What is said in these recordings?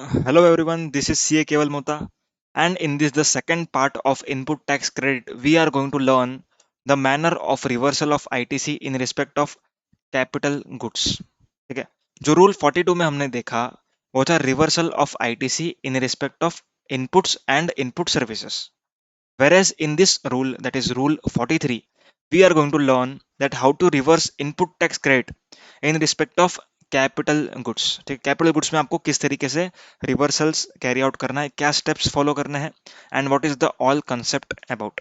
Hello everyone, this is CA Keval Mota, and in this the second part of input tax credit, we are going to learn the manner of reversal of ITC in respect of capital goods. ठीक है, जो rule 42 में हमने देखा वो था reversal of ITC in respect of inputs and input services. Whereas in this rule, that is rule 43, we are going to learn that how to reverse input tax credit in respect of capital goods. ठीक, capital goods में आपको किस तरीके से reversals carry out करना है, क्या steps follow करने हैं, and what is the all concept about.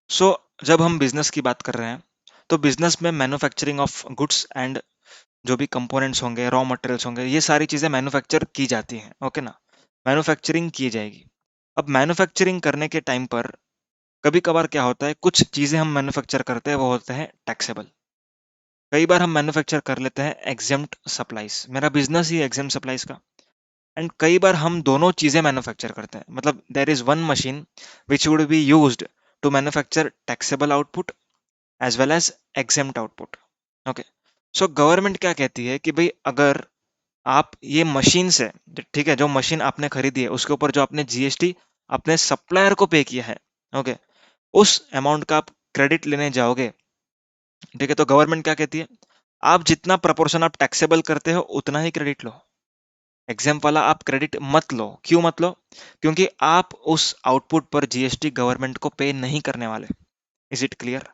So जब हम बिजनेस की बात कर रहे हैं तो बिजनेस में मैन्युफैक्चरिंग ऑफ गुड्स एंड जो भी कंपोनेंट्स होंगे, रॉ मटेरियल्स होंगे, ये सारी चीजें मैन्युफैक्चर की जाती हैं. ओके ना, मैन्युफैक्चरिंग की जाएगी. अब मैन्युफैक्चरिंग करने के टाइम पर कभी कभार क्या होता है, कुछ चीजें हम मैन्युफैक्चर करते हैं वो होते हैं टैक्सेबल. कई बार हम मैन्युफैक्चर कर लेते हैं एग्जेम्प्ट सप्लाईज, मेरा बिजनेस ही एग्जेम्प्ट सप्लाईज का. एंड कई बार हम दोनों चीजें मैन्युफैक्चर करते हैं, मतलब there is one machine which would be used to manufacture taxable output as well as exempt output. Okay, so government क्या कहती है कि भाई अगर आप ये मशीन से, ठीक है, जो मशीन आपने खरीदी है उसके ऊपर जो आपने जीएसटी अपने सप्लायर को पे किया है, ओके, उस अमाउंट का आप क्रेडिट लेने जाओगे. ठीक है, तो गवर्नमेंट क्या कहती है, आप जितना प्रपोर्शन आप टैक्सेबल करते हो उतना ही क्रेडिट लो. एग्जाम वाला आप क्रेडिट मत लो. क्यों मत लो? क्योंकि आप उस आउटपुट पर जीएसटी गवर्नमेंट को पे नहीं करने वाले. Is it clear?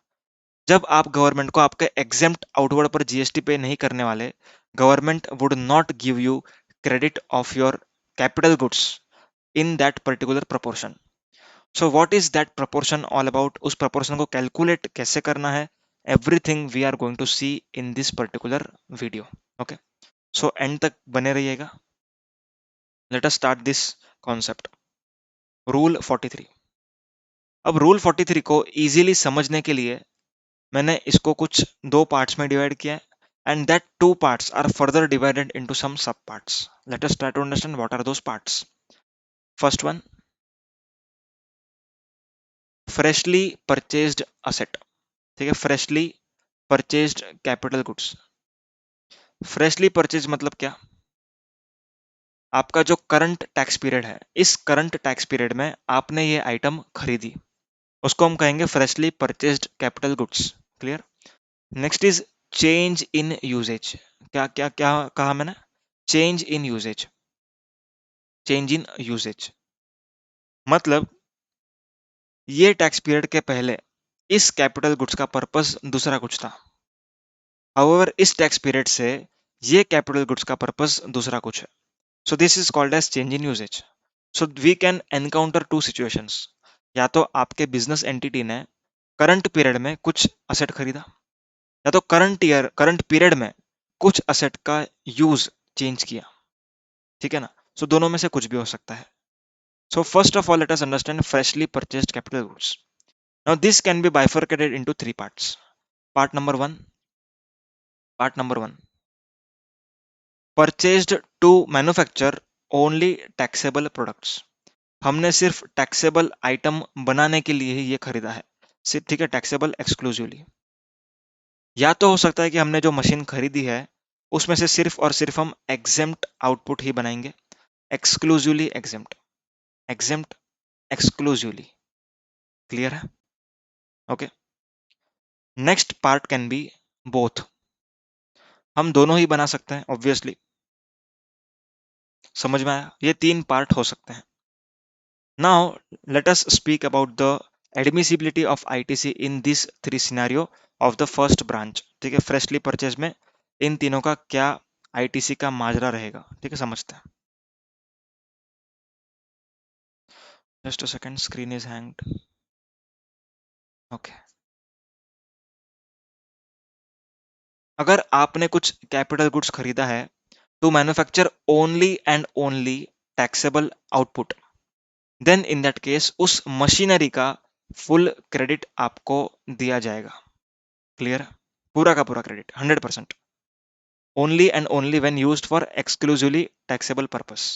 जब आप गवर्नमेंट को आपके एग्जेम्प्ट आउटवर्ड पर जीएसटी पे नहीं करने वाले, government would not give you credit of your capital goods in that particular proportion. So what is that proportion all about? उस प्रपोर्शन को कैलकुलेट कैसे करना है, everything we are going to see in this particular video. Okay, so end तक बने रहिएगा. Let us start this concept. Rule 43. अब rule 43 को इजीली समझने के लिए मैंने इसको कुछ दो पार्ट्स में डिवाइड किया है, and that two parts are further divided into some sub parts. Let us try to understand what are those parts. First one, freshly purchased asset. ठीक है, freshly purchased capital goods. Freshly purchase मतलब क्या? आपका जो current tax period है, इस current tax period में आपने ये आइटम खरीदी, उसको हम कहेंगे freshly purchased capital goods. Clear? Next is change in usages. क्या क्या क्या कहा मैंने? Change in usages. Change in usages मतलब ये टैक्स पीरियड के पहले इस कैपिटल गुड्स का पर्पस दूसरा कुछ था. हाउएवर इस टैक्स पीरियड से ये कैपिटल गुड्स का पर्पस दूसरा कुछ है. So this is called as change in usages. So we can encounter two situations. या तो आपके बिजनेस एंटिटी ने करंट पीरियड में कुछ असेट खरीदा, या तो करंट पीरियड में कुछ असेट का यूज चेंज किया. ठीक है ना? सो दोनों में से कुछ भी हो सकता है. So first of all let us understand freshly purchased capital goods. Now this can be bifurcated into three parts. Part number one. Part number one, purchased to manufacture only taxable products. हमने सिर्फ taxable item बनाने के लिए ही ये खरीदा है, सिर्फ. ठीक है, टैक्सेबल एक्सक्लूसिवली. या तो हो सकता है कि हमने जो मशीन खरीदी है उसमें से सिर्फ और सिर्फ हम एग्जेम्प्ट आउटपुट ही बनाएंगे. Exclusively exempt. Exempt exclusively. Clear है? Okay. Next part can be both. हम दोनों ही बना सकते हैं ऑब्वियसली. समझ में आया? ये तीन पार्ट हो सकते हैं. Now let us speak about the admissibility of ITC in this three scenario of the first branch. ठीक है, फ्रेशली परचेज में इन तीनों का क्या आईटीसी का माजरा रहेगा. ठीक है, समझते हैं. Just a second, screen is hanged. Okay. अगर आपने कुछ कैपिटल गुड्स खरीदा है to manufacture only and only taxable output, then in that case उस मशीनरी का फुल क्रेडिट आपको दिया जाएगा. क्लियर? पूरा का पूरा credit 100%. Only and only when used for exclusively taxable purpose.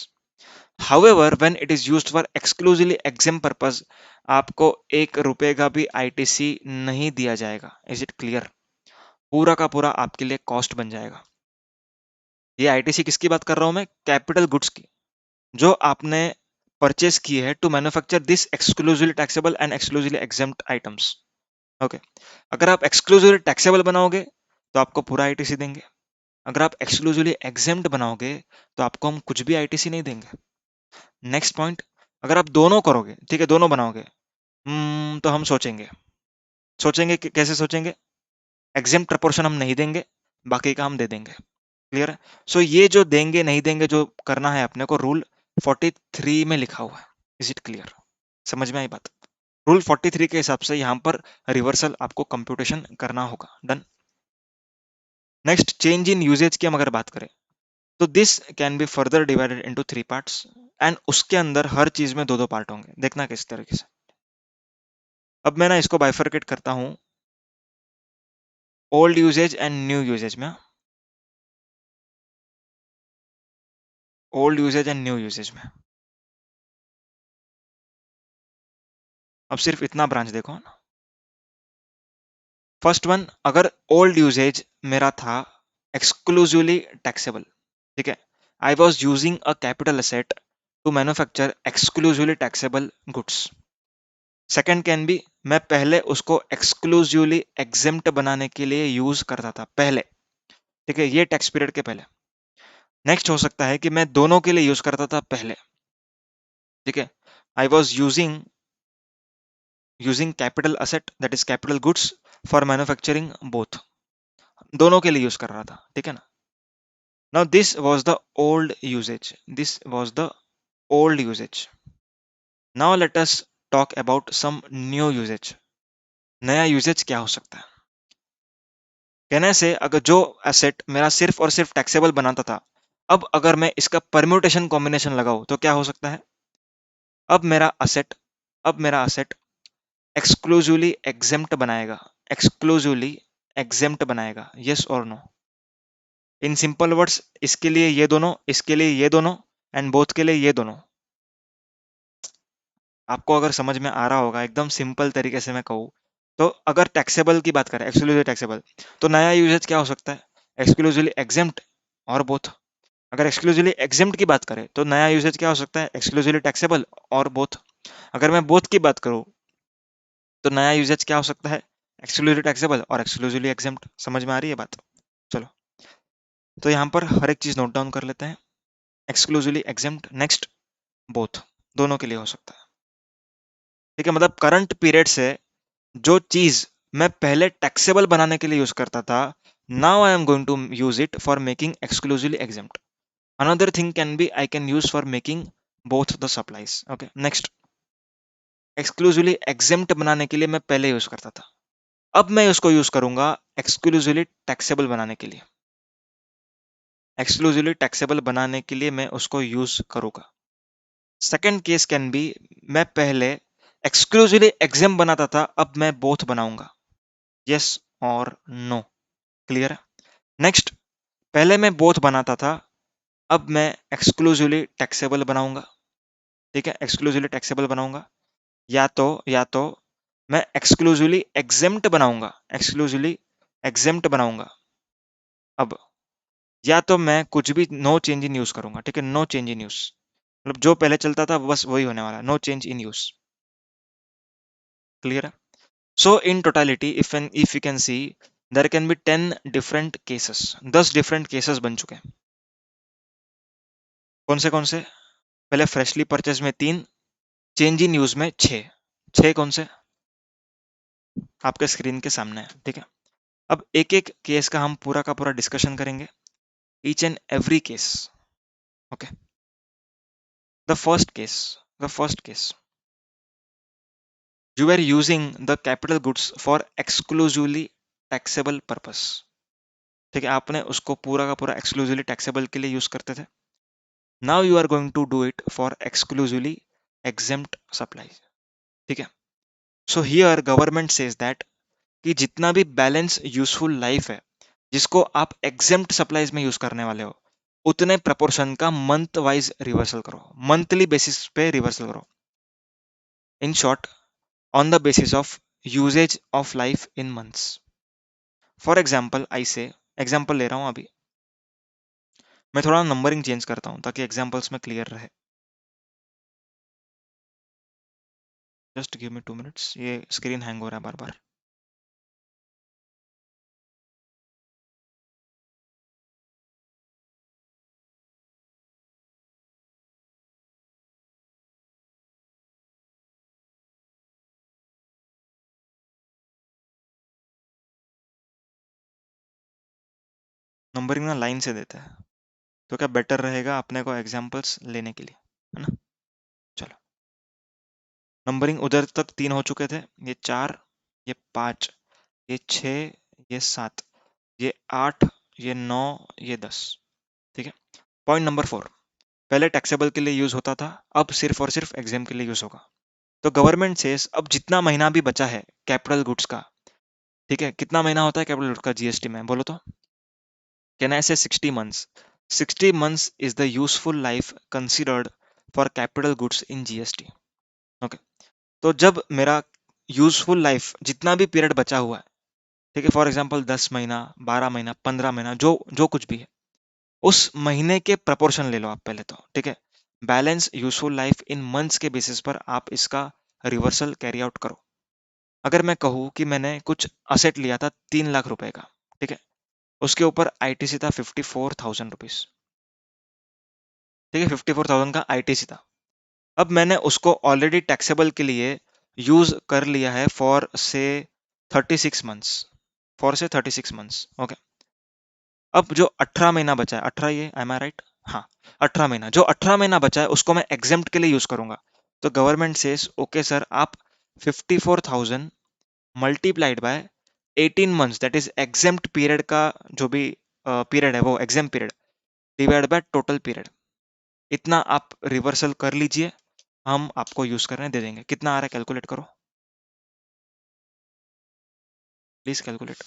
However when it is used for exclusively exempt purpose, आपको एक रुपए का भी आईटीसी नहीं दिया जाएगा. Is it clear? पूरा का पूरा आपके लिए कॉस्ट बन जाएगा. ये आईटीसी किसकी बात कर रहा हूं मैं? कैपिटल गुड्स की, जो आपने परचेस की है to manufacture this exclusively taxable and exclusively exempt items. Okay, अगर आप एक्सक्लूसिवली टैक्सेबल बनाओगे तो आपको पूरा आईटीसी देंगे, अगर आप एक्सक्लूसिवली एग्जेम्प्ट बनाओगे तो आपको हम कुछ भी आईटीसी नहीं देंगे। नेक्स्ट पॉइंट, अगर आप दोनों करोगे, ठीक है, दोनों बनाओगे, तो हम सोचेंगे, सोचेंगे कि कैसे सोचेंगे? एग्जेम्प्ट प्रपोर्शन हम नहीं देंगे, बाकी का हम दे देंगे। क्लियर है? सो ये जो देंगे नहीं देंगे जो करना है अपने को, रूल 43 में लिखा हुआ है। Is it clear? समझ में आई बात? रूल 43 के हिसाब से यहाँ पर रिवर्सल आपको कंप्यूटेशन करना होगा। Done. Next, change in usages की हम अगर बात करें तो this can be further divided into 3 parts, and उसके अंदर हर चीज में दो दो पार्ट होंगे। देखना किस तरीके से। अब मैं ना इसको बाइफरकेट करता हूं old usages and new usages में। Old usages and new usages में अब सिर्फ इतना ब्रांच देखो ना। फर्स्ट वन, अगर ओल्ड यूजेज मेरा था एक्सक्लूसिवली टैक्सेबल, ठीक है, I was using a capital asset to manufacture exclusively taxable goods. Second can be, मैं पहले उसको एक्सक्लूसिवली एग्जेम्प्ट बनाने के लिए यूज करता था पहले, ठीक है, ये टैक्स पीरियड के पहले। नेक्स्ट हो सकता है कि मैं दोनों के लिए यूज करता था पहले, ठीक है, I was using capital asset that is capital goods for manufacturing both, दोनों के लिए यूज कर रहा था, ठीक है ना। Now this was the old usage, this was the old usage. Now let us talk about some new usage. नया यूसेज क्या हो सकता है? कहने से, अगर जो एसेट मेरा सिर्फ और सिर्फ टैक्सेबल बनाता था, अब अगर मैं इसका परम्यूटेशन कॉम्बिनेशन लगाऊं तो क्या हो सकता है? अब मेरा असेट अब मेरा असेट एक्सक्लूसिवली एग्जेम्प्ट बनाएगा, एक्सक्लूसिवली एग्जेम्प्ट बनाएगा, यस और नो? इन सिंपल वर्ड्स, इसके लिए ये दोनों, इसके लिए ये दोनों, एंड बोथ के लिए ये दोनों। आपको अगर समझ में आ रहा होगा, एकदम सिंपल तरीके से मैं कहूँ तो, अगर टैक्सेबल की बात करें, एक्सक्लूसिवली टैक्सेबल, तो नया यूजेज क्या हो सकता है? एक्सक्लूसिवली एग्जेम्प्ट और बोथ। अगर एक्सक्लूसिवली एग्जेम्प्ट की बात करें तो नया यूजेज क्या हो सकता है? एक्सक्लूसिवली टैक्सेबल और बोथ। अगर मैं बोथ की बात करूं तो नया यूजेज क्या हो सकता है? एक्सक्लूसिवली टैक्सेबल और एक्सक्लूसिवली एग्जेम्प्ट। समझ में आ रही है बात? चलो, तो यहाँ पर हर एक चीज नोट डाउन कर लेते हैं। एक्सक्लूसिवली एग्जेम्प्ट, नेक्स्ट बोथ, दोनों के लिए हो सकता है, ठीक है। मतलब करंट पीरियड से जो चीज मैं पहले टैक्सेबल बनाने के लिए यूज करता था, now I am going to use it for making exclusively exempt. Another thing can be I can use for making both the supplies. Okay, next, exclusively exempt बनाने के लिए मैं पहले यूज करता था, अब मैं उसको यूज करूंगा एक्सक्लूसिवली टैक्सेबल बनाने के लिए। एक्सक्लूसिवली टैक्सेबल बनाने के लिए मैं उसको यूज करूंगा। सेकेंड केस कैन बी, मैं पहले एक्सक्लूसिवली एग्जेम बनाता था, अब मैं बोथ बनाऊंगा, यस और नो? क्लियर है? नेक्स्ट, पहले मैं बोथ बनाता था, अब मैं एक्सक्लूसिवली टैक्सेबल बनाऊंगा, ठीक है, एक्सक्लूसिवली टैक्सेबल बनाऊंगा। या तो मैं एक्सक्लूसिवली एग्जेम्प्ट बनाऊंगा, एक्सक्लूसिवली एग्जेम्प्ट बनाऊंगा। अब या तो मैं कुछ भी नो चेंज इन यूज करूंगा, ठीक है, नो चेंज इन यूज, मतलब जो पहले चलता था बस वही होने वाला, no change in use. Clear है? So in totality, if you can see, there can be 10 different cases, 10 different cases बन चुके हैं। कौन से? पहले फ्रेशली परचेज में 3, चेंज इन यूज में 6। 6 कौन से? आपके स्क्रीन के सामने है, ठीक है। अब एक एक केस का हम पूरा का पूरा डिस्कशन करेंगे, each and every case. Okay, the first case, you were using the capital goods for exclusively taxable purpose, ठीक है, आपने उसको पूरा का पूरा एक्सक्लूसिवली टैक्सेबल के लिए यूज करते थे। Now you are going to do it for exclusively exempt supply, ठीक है। So here government says that कि जितना भी बैलेंस यूजफुल लाइफ है जिसको आप एग्जेम्प्ट सप्लाईज में यूज करने वाले हो, उतने प्रपोर्शन का मंथ वाइज रिवर्सल करो, मंथली बेसिस पे रिवर्सल करो। In short, on the basis of usage of life in months. For example, I say example ले रहा हूं अभी, मैं थोड़ा नंबरिंग चेंज करता हूँ ताकि एग्जाम्पल्स में क्लियर रहे। जस्ट गिव मी 2 मिनट्स, ये स्क्रीन हैंग हो रहा है बार बार। नंबरिंग ना लाइन से देते हैं तो क्या बेटर रहेगा अपने को एग्जाम्पल्स लेने के लिए, है ना। चलो, नंबरिंग उधर तक 3 हो चुके थे, ये 4, ये 5, ये 6, ये 7, ये 8, ये 9, ये 10। ठीक है। पॉइंट नंबर 4, पहले टैक्सेबल के लिए यूज होता था, अब सिर्फ और सिर्फ एग्जाम के लिए यूज होगा। तो गवर्नमेंट से अब जितना महीना भी बचा है कैपिटल गुड्स का, ठीक है, कितना महीना होता है कैपिटल गुड्स का जीएसटी में, बोलो तो। कैन आई से 60 months? 60 months is the useful life considered for capital goods in GST. Okay, तो जब मेरा यूजफुल लाइफ जितना भी पीरियड बचा हुआ है, ठीक है, फॉर एग्जांपल 10 महीना, 12 महीना, 15 महीना, जो जो कुछ भी है, उस महीने के प्रपोर्शन ले लो आप पहले तो, ठीक है। Balance useful life in months के बेसिस पर आप इसका रिवर्सल कैरी आउट करो। अगर मैं कहूँ कि मैंने कुछ असेट लिया था 3 लाख रुपए का, ठीक है, उसके ऊपर आईटीसी था 54,000 रुपीज, ठीक है, 54,000 का आईटीसी था। अब मैंने उसको ऑलरेडी टैक्सेबल के लिए यूज कर लिया है फॉर से 36 मंथ्स, फॉर से 36 मंथ्स। ओके, अब जो 18 महीना बचा है, 18, ये एम आई राइट, हाँ, 18 महीना, जो 18 महीना बचा है उसको मैं एग्जेम्प्ट के लिए यूज करूंगा। तो गवर्नमेंट सेज ओके सर, आप 54,000 multiplied bye 18 months, that is exempt period का जो भी पीरियड है वो exam period, divide by total period, इतना आप रिवर्सल कर लीजिए, हम आपको यूज करने दे देंगे। कितना आ रहा है कैलकुलेट करो please, calculate.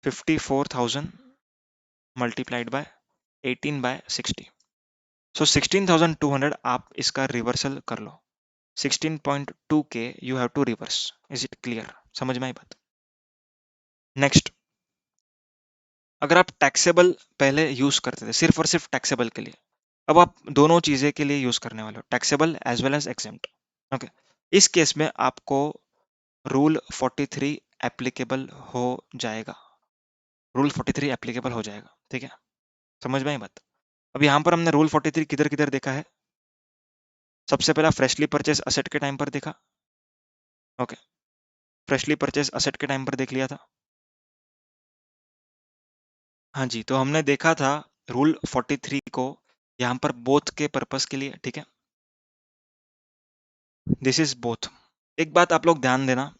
54,000 multiplied by 18/60, so 16,200 आप इसका रिवर्सल कर लो। 16.2 K you have to reverse. Is it clear, समझ में आई बात। नेक्स्ट, अगर आप टैक्सेबल पहले यूज करते थे सिर्फ और सिर्फ टैक्सेबल के लिए, अब आप दोनों चीजें के लिए यूज करने वाले हो, taxable as well as exempt. Okay, इस केस में आपको रूल 43 एप्लीकेबल हो जाएगा, रूल 43 एप्लीकेबल हो जाएगा, ठीक है, समझ में आई बात। अब यहाँ पर हमने रूल 43 किधर किधर देखा है, सबसे पहला फ्रेशली परचेज असेट के टाइम पर देखा। ओके, फ्रेशली परचेज असेट के टाइम पर देख लिया था। हाँ जी, तो हमने देखा था रूल 43 को यहाँ पर बोथ के पर्पस के लिए, ठीक है, दिस इज बोथ। एक बात आप लोग ध्यान देना,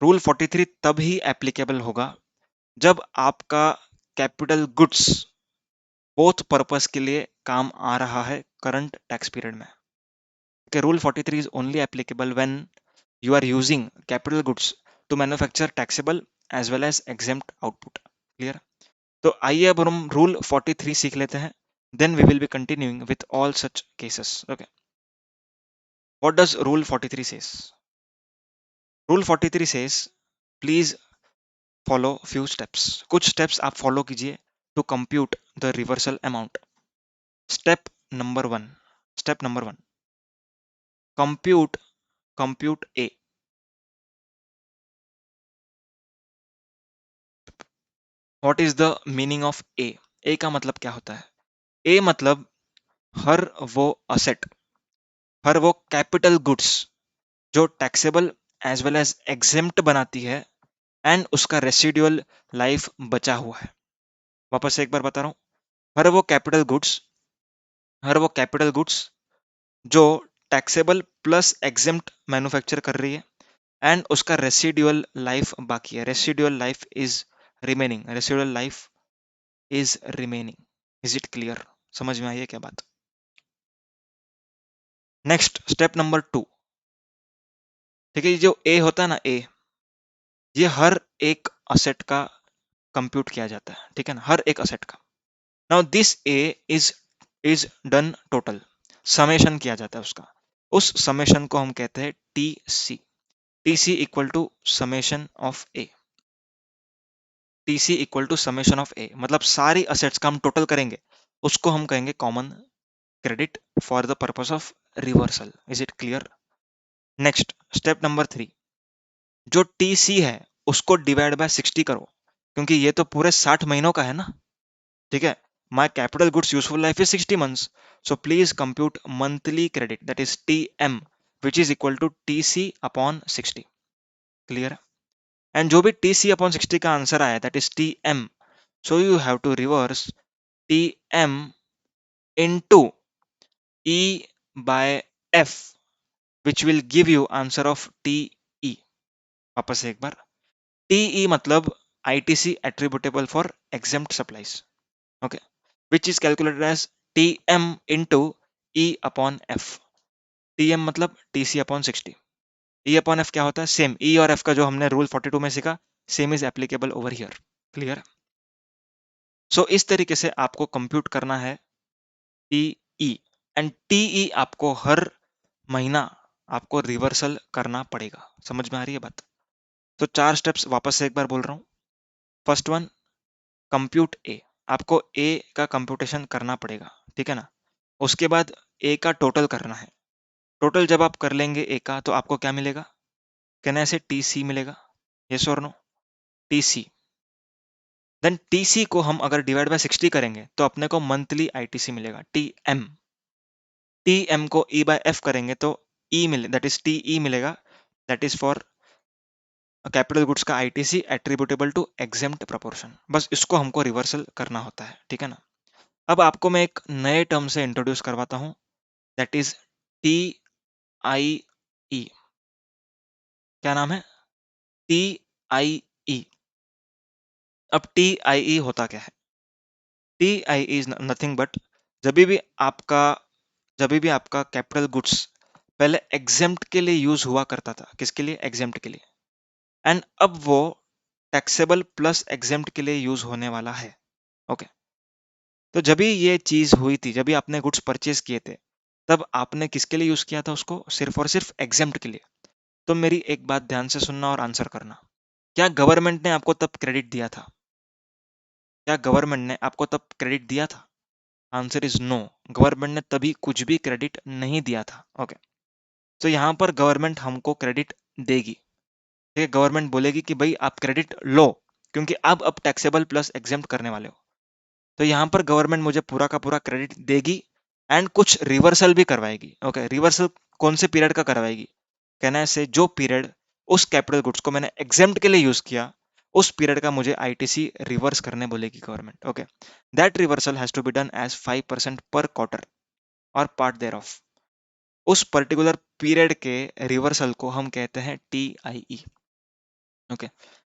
रूल 43 तब ही एप्लीकेबल होगा जब आपका कैपिटल गुड्स बोथ पर्पस के लिए काम आ रहा है करंट टैक्स पीरियड में। Okay, rule 43 is only applicable when you are using capital goods to manufacture taxable as well as exempt output. Clear? तो आइए अब हम रूल 43 सीख लेते हैं, then we will be continuing with all such cases. Okay, what does rule 43 says? Rule 43 says please follow few steps, कुछ steps आप follow कीजिए to compute the reversal amount. Step number 1, step number 1, compute, compute A. What is the meaning of A? A का मतलब क्या होता है? ए मतलब हर वो असेट, हर वो कैपिटल गुड्स जो taxable as well as exempt बनाती है एंड उसका रेसिडुअल लाइफ बचा हुआ है। वापस से एक बार बता रहा हूं, हर वो कैपिटल गुड्स, हर वो कैपिटल गुड्स जो टैक्सेबल प्लस एग्जेम्प्ट मैन्युफैक्चर कर रही है एंड उसका रेसिडुअल लाइफ बाकी है, residual life is remaining, residual life is remaining. Is it clear, समझ में आई है क्या बात। नेक्स्ट, स्टेप नंबर 2, ठीक है, ये जो ए होता है ना, ए, ये हर एक असेट का कंप्यूट किया जाता है, ठीक है ना, हर एक असेट का। Now this A is done total, summation किया जाता है उसका, उस समेशन को हम कहते हैं T C, T C equal to summation of A. TC equal to summation of A, मतलब सारी असेट्स का हम टोटल करेंगे, उसको हम कहेंगे common credit for the purpose of reversal. Is it clear? Next step number 3, जो टीसी है उसको डिवाइड बाय 60 करो, क्योंकि ये तो पूरे 60 महीनों का है ना, ठीक है। My capital goods useful life is 60 months, so please compute monthly credit that is TM which is equal to TC upon 60। Clear? And जो भी टीसी अपॉन 60 का आंसर आया that is TM, so you have to reverse TM into E by F which will give you answer of TE. वापस से एक बार, TE मतलब ITC attributable for exempt supplies, okay, which is calculated as TM into E upon F. TM मतलब TC upon 60, E upon F क्या होता है, same ई और एफ का जो हमने रूल 42 में सीखा, same is applicable over here. Clear? So इस तरीके से आपको कंप्यूट करना है टीई, एंड टीई आपको हर महीना आपको रिवर्सल करना पड़ेगा। समझ में आ रही है बात? तो 4 स्टेप्स वापस से एक बार बोल रहा हूं। फर्स्ट वन, कंप्यूट ए, आपको ए का कंप्यूटेशन करना पड़ेगा, ठीक है ना। उसके बाद ए का टोटल करना है। टोटल जब आप कर लेंगे ए का, तो आपको क्या मिलेगा, कहना ऐसे टीसी मिलेगा, यस और नो, टीसी। देन टीसी को हम अगर डिवाइड बाय 60 करेंगे तो अपने को मंथली आईटीसी मिलेगा, टीएम। टीएम को ई बाय एफ करेंगे तो ई मिले, दैट इज टीई मिलेगा, that is for capital goods का ITC attributable to exempt proportion. बस इसको हमको रिवर्सल करना होता है, ठीक है ना। अब आपको मैं एक नए टर्म से इंट्रोड्यूस करवाता हूं, that is T I E. क्या नाम है? टी आई ई। अब टी आई ई होता क्या है? T I E is nothing but, जब भी आपका जब भी आपका कैपिटल गुड्स पहले एग्जेम्प्ट के लिए यूज हुआ करता था, किसके लिए, एग्जेम्प्ट के लिए, एंड अब वो टैक्सेबल प्लस एग्जेम्प्ट के लिए यूज होने वाला है, ओके। तो जब भी ये चीज हुई थी, जब भी आपने गुड्स परचेज किए थे, तब आपने किसके लिए यूज किया था उसको, सिर्फ और सिर्फ एग्जेम्प्ट के लिए। तो मेरी एक बात ध्यान से सुनना और आंसर करना, क्या गवर्नमेंट ने आपको तब क्रेडिट दिया था? क्या गवर्नमेंट ने आपको तब क्रेडिट दिया था? आंसर इज नो, गवर्नमेंट ने तभी कुछ भी क्रेडिट नहीं दिया था, ओके। तो यहाँ पर गवर्नमेंट हमको क्रेडिट देगी, ठीक है। गवर्नमेंट बोलेगी कि भाई आप क्रेडिट लो, क्योंकि अब टैक्सेबल प्लस एग्जेम्प्ट करने वाले हो। तो यहाँ पर गवर्नमेंट मुझे पूरा का पूरा क्रेडिट देगी, एंड कुछ रिवर्सल भी करवाएगी, ओके। रिवर्सल कौन से पीरियड का करवाएगी, कहना है से जो पीरियड उस कैपिटल गुड्स को मैंने एग्जेम्प्ट के लिए यूज किया, उस पीरियड का मुझे आईटीसी रिवर्स करने बोलेगी government, okay. That reversal has to be done as 5% per quarter or part thereof. उस पर्टिकुलर पीरियड के रिवर्सल को हम कहते हैं TIE, okay.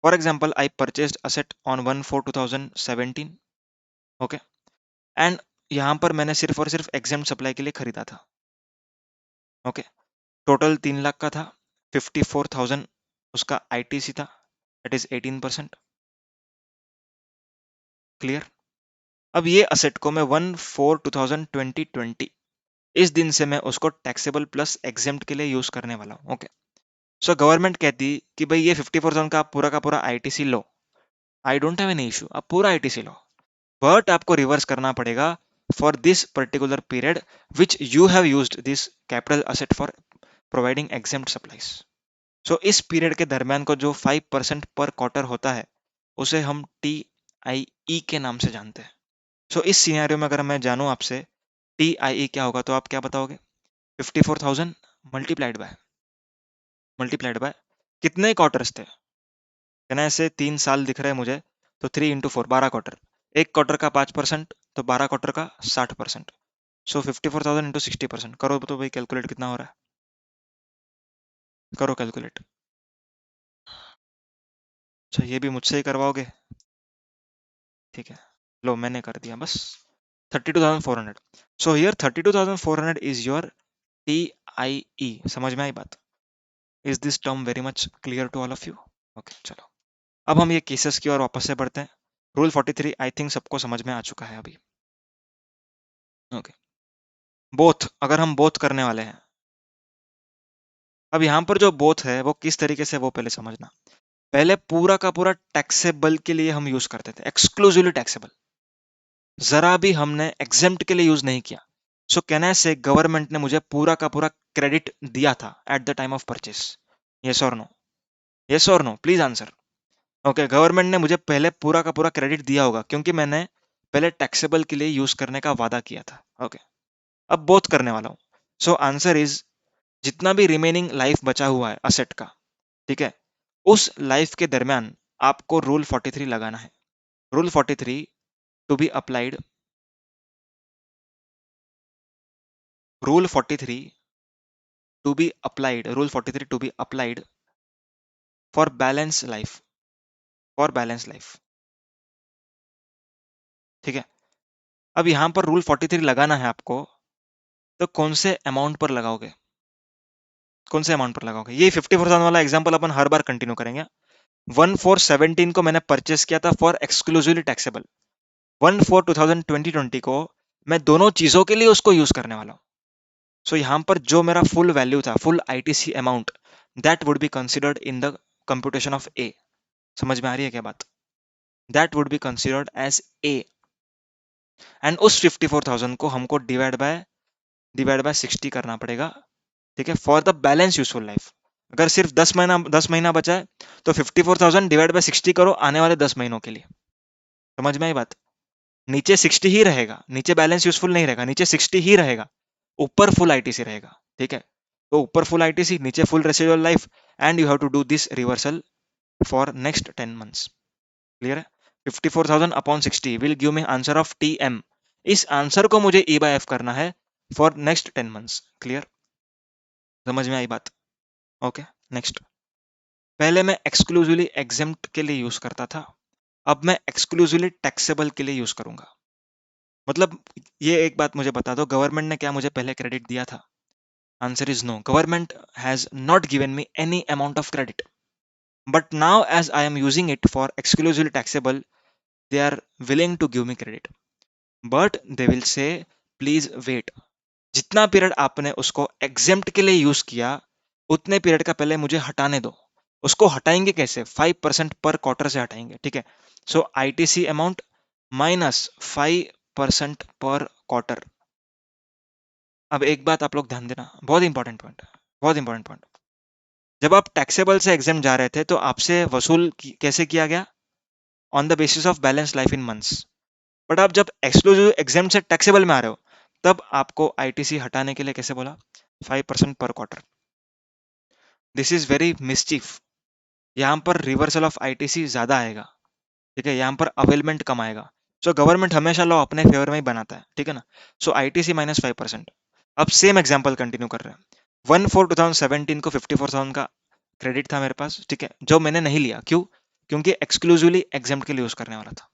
For example, I purchased asset on 1/4/2017, okay, and यहां पर मैंने सिर्फ और सिर्फ एग्जेम्प्ट सप्लाई के लिए खरीदा था, ओके। टोटल 3 लाख का था, 54,000 उसका आईटीसी था, दैट इज 18%। क्लियर? अब ये असेट को मैं 1/4/2020 इस दिन से मैं उसको टैक्सेबल प्लस एग्जेम्प्ट के लिए यूज करने वाला हूँ, ओके। सो गवर्नमेंट कहती कि भाई ये 54,000 का आप पूरा का पूरा आईटीसी लो, I don't have any issue, आप पूरा आईटीसी लो, बट आपको रिवर्स करना पड़ेगा for this particular period which you have used this capital asset for providing exempt supplies. So इस पीरियड के दरमियान को जो 5% पर क्वार्टर होता है, उसे हम टी आई ई के नाम से जानते हैं। सो इस सिनेरियो में अगर मैं जानूं आपसे टी आई ई क्या होगा, तो आप क्या बताओगे? 54,000 मल्टीप्लाइड बाय कितने क्वार्टर्स थे, कहना ऐसे 3 साल दिख रहे हैं मुझे, तो 3 × 4 12 क्वार्टर, एक क्वार्टर का 5%, तो 12 क्वार्टर का 60%। सो 54,000 इंटू 60%, करो तो भाई कैलकुलेट कितना हो रहा है, करो कैलकुलेट। अच्छा, ये भी मुझसे ही करवाओगे, ठीक है, लो मैंने कर दिया बस, 32,400। So here 32,400 is your T I E. समझ में आई बात? Is this term very much clear to all of you? Okay, चलो अब हम ये केसेस की ओर वापस से बढ़ते हैं। रूल 43 आई थिंक सबको समझ में आ चुका है अभी, ओके। बोथ, अगर हम बोथ करने वाले हैं, अब यहाँ पर जो बोथ है वो किस तरीके से, वो पहले समझना। पहले पूरा का पूरा टैक्सेबल के लिए हम यूज करते थे, एक्सक्लूसिवली टैक्सेबल, जरा भी हमने एग्जेम्प्ट के लिए यूज नहीं किया। सो कैन आई से गवर्नमेंट ने मुझे पूरा का पूरा क्रेडिट दिया था at the time of purchase? Yes और नो? यस और no, please answer. Okay, government ने मुझे पहले पूरा का पूरा क्रेडिट दिया होगा क्योंकि मैंने पहले टैक्सेबल के लिए यूज करने का वादा किया था। ओके, अब बोथ करने वाला हूं। सो आंसर इज, जितना भी रिमेनिंग लाइफ बचा हुआ है असेट का, ठीक है, उस लाइफ के दरमियान आपको रूल 43 लगाना है। Rule 43 to be applied, rule 43 to be applied, rule 43 to be applied for balance life, for balance life, ठीक है। अब यहां पर रूल 43 लगाना है आपको, तो कौन से अमाउंट पर लगाओगे? कौन से अमाउंट पर लगाओगे? ये 54,000 वाला एग्जांपल अपन हर बार कंटिन्यू करेंगे। 1/4/17 को मैंने परचेस किया था फॉर एक्सक्लूसिवली टैक्सेबल। 1/4/2020 को मैं दोनों चीजों के लिए उसको यूज करने वाला हूं। सो यहां पर जो मेरा फुल वैल्यू था, full ITC amount, that would be considered in the computation of A. समझ में आ रही है क्या बात? That would be considered as A, and उस 54,000 को हमको डिवाइड बाय 60 करना पड़ेगा, ठीक है, for the balance useful life. अगर सिर्फ 10 महीना बचा है, तो 54,000 डिवाइड बाय 60 करो आने वाले 10 महीनों के लिए। समझ में आई बात? नीचे 60 ही रहेगा, नीचे बैलेंस यूजफुल नहीं रहेगा, नीचे 60 ही रहेगा, ऊपर फुल आईटीसी रहेगा, ठीक है। तो ऊपर फुल आईटीसी, नीचे full residual life, and you have to do this reversal for next 10 months. Clear है? 54,000 upon 60 will give me answer of T M. इस आंसर को मुझे ई बाय एफ करना है फॉर नेक्स्ट 10 मंथ्स। क्लियर? समझ में आई बात? Okay, next. पहले मैं एक्सक्लूसिवली एग्जेम्प्ट के लिए यूज करता था, अब मैं एक्सक्लूसिवली टैक्सेबल के लिए यूज करूंगा। मतलब, ये एक बात मुझे बता दो, गवर्नमेंट ने क्या मुझे पहले क्रेडिट दिया था? Answer is no, government has not given me any amount of credit, but now as I am using it for exclusively taxable, they are willing to give me credit, but they will say please wait, जितना period आपने उसको exempt के लिए use किया, उतने period का पहले मुझे हटाने दो। उसको हटाएंगे कैसे? 5% पर क्वार्टर से हटाएंगे, ठीक है। सो ITC amount minus 5% per quarter. अब एक बात आप लोग ध्यान देना, बहुत इंपॉर्टेंट पॉइंट है, बहुत इंपॉर्टेंट पॉइंट। जब आप टैक्सेबल से एग्जेम्प्ट जा रहे थे, तो आपसे वसूल कैसे किया गया? On the basis of balance life in months. But आप जब एक्सक्लूसिव एग्जाम से टैक्सेबल में आ रहे हो, तब आपको आईटीसी हटाने के लिए कैसे बोला? 5% per quarter. This is very mischief. यहाँ पर रिवर्सल ऑफ आईटीसी ज्यादा आएगा, ठीक है, यहाँ पर अवेलमेंट कम आएगा। सो गवर्नमेंट हमेशा लॉ अपने फेवर में ही बनाता है, ठीक है ना। सो आईटीसी माइनस 5%। अब सेम एग्जाम्पल कंटिन्यू कर रहे हैं। 1/4/2017 को 54,000 का क्रेडिट था मेरे पास, ठीक है, जो मैंने नहीं लिया। क्यों? क्योंकि एक्सक्लूसिवली एग्जाम के लिए यूज करने वाला था।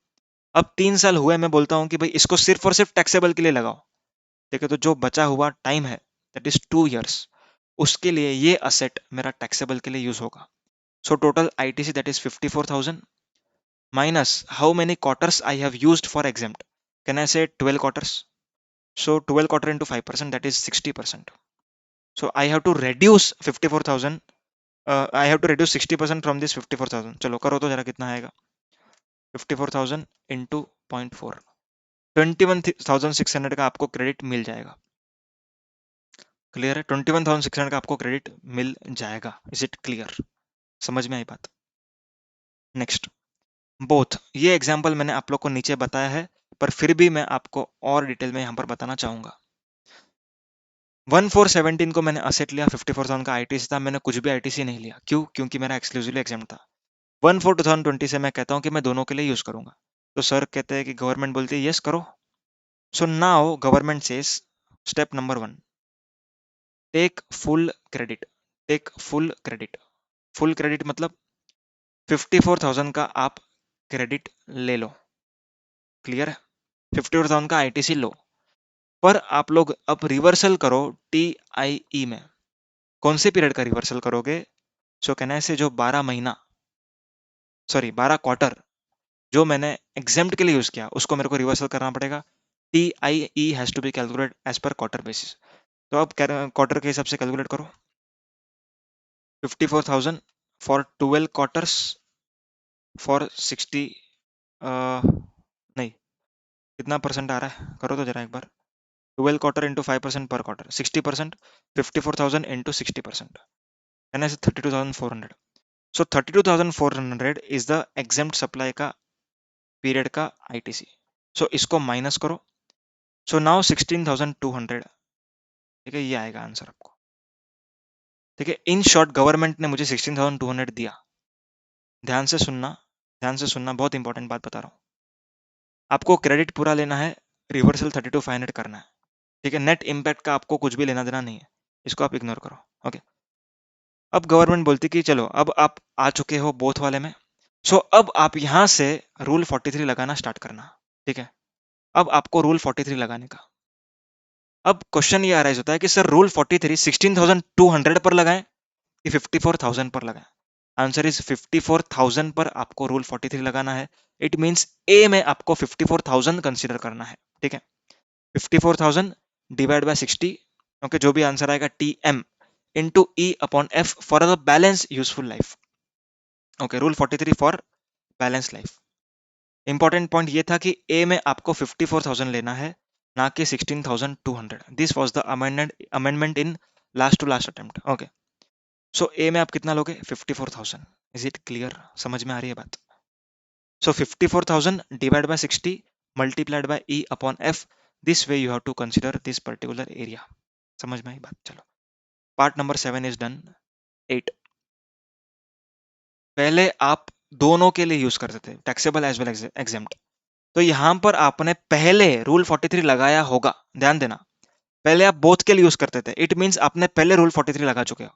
अब 3 साल हुए, मैं बोलता हूँ कि भाई इसको सिर्फ और सिर्फ टैक्सेबल के लिए लगाओ, ठीक है। तो जो बचा हुआ टाइम है, दैट इज 2 years, उसके लिए ये असेट मेरा टैक्सेबल के लिए यूज होगा। So total ITC that is 54,000 minus how many quarters I have used for exempt, can I say 12 quarters? So 12 quarter into 5% that is 60%। So I have to reduce 54,000, I have to reduce 60% from this 54,000। चलो करो तो जरा कितना आएगा? 54,000 into 0.4, 21,600 का आपको credit मिल जाएगा। क्लियर है? 21,600 का आपको क्रेडिट मिल जाएगा। Is it clear? समझ में आई बात? Next, both. ये एग्जाम्पल मैंने आप लोग को नीचे बताया है, पर फिर भी मैं आपको और डिटेल में यहाँ पर बताना चाहूंगा। 1/4/17 को मैंने असेट लिया, 54,000 का आईटीसी था, मैंने कुछ भी आईटीसी नहीं लिया। क्यों? क्योंकि मेरा एक्सक्लूसिवली एग्जाम था। 1/4/2020 से मैं कहता हूँ कि मैं दोनों के लिए यूज करूंगा, तो सर कहते हैं कि गवर्नमेंट बोलती है यस करो। So now government says, step number 1, take full credit. Take full credit. Full credit मतलब 54,000 का आप क्रेडिट ले लो। क्लियर है? 54,000 का आईटीसी लो, पर आप लोग अब रिवर्सल करो टीआईई में। कौन से पीरियड का रिवर्सल करोगे? सो कहना है जो 12 महीना, सॉरी 12 क्वार्टर, जो मैंने एग्जाम्प्ट के लिए यूज किया, उसको मेरे को रिवर्सल करना पड़ेगा। TIE has to be calculate as per quarter basis. तो अब क्वार्टर के हिसाब से कैलकुलेट करो। 54,000 फॉर 12 क्वार्टर्स फॉर 60 नहीं, कितना परसेंट आ रहा है, करो तो जरा एक बार। 12 quarter into 5% per quarter, 60%, 54,000 into 60%, N S 32,400। So 32,400 is the exempt supply का पीरियड का आईटीसी। सो इसको माइनस करो। सो नाउ 16,200, ठीक है, ये आएगा आंसर आपको। ठीक है, इन शॉर्ट गवर्नमेंट ने मुझे 16,200 दिया। ध्यान से सुनना, ध्यान से सुनना, बहुत इंपॉर्टेंट बात बता रहा हूँ। आपको क्रेडिट पूरा लेना है, रिवर्सल 32,500 करना है। ठीक है, नेट इम्पैक्ट का आपको कुछ भी लेना देना नहीं है, इसको आप इग्नोर करो। ओके, अब गवर्नमेंट बोलती कि चलो अब आप आ चुके हो बोथ वाले में, सो अब आप यहां से रूल 43 लगाना स्टार्ट करना। ठीक है, अब आपको रूल 43 लगाने का। अब क्वेश्चन ये अराइज होता है कि सर रूल 43 16,200 पर लगाएं कि 54,000 पर लगाएं। आंसर इज 54,000 पर आपको रूल 43 लगाना है। इट मींस ए में आपको 54,000 कंसीडर करना है। ठीक है, 54,000 डिवाइड बाय 60, ओके, जो भी आंसर आएगा T M into E upon F for the balance useful life. Okay, rule 43 for balance life. Important point ये था कि ए में आपको 54,000 लेना है, ना कि 16,200। This was the amendment in last to last attempt. Okay, so A में आप कितना लोगे, 54,000। इज इट क्लियर, समझ में आ रही है बात? So 54,000 divide by 60 multiplied by E upon F, this way you have to consider this particular area. समझ में आई बात? चलो, पार्ट नंबर 7 इज डन। 8, पहले आप दोनों के लिए यूज करते थे, टैक्सेबल एज वेल एग्जेम्प्ट। तो यहां पर आपने पहले रूल 43 लगाया होगा, ध्यान देना। पहले आप बोथ के लिए यूज करते थे, इट मींस आपने पहले रूल 43 लगा चुके हो,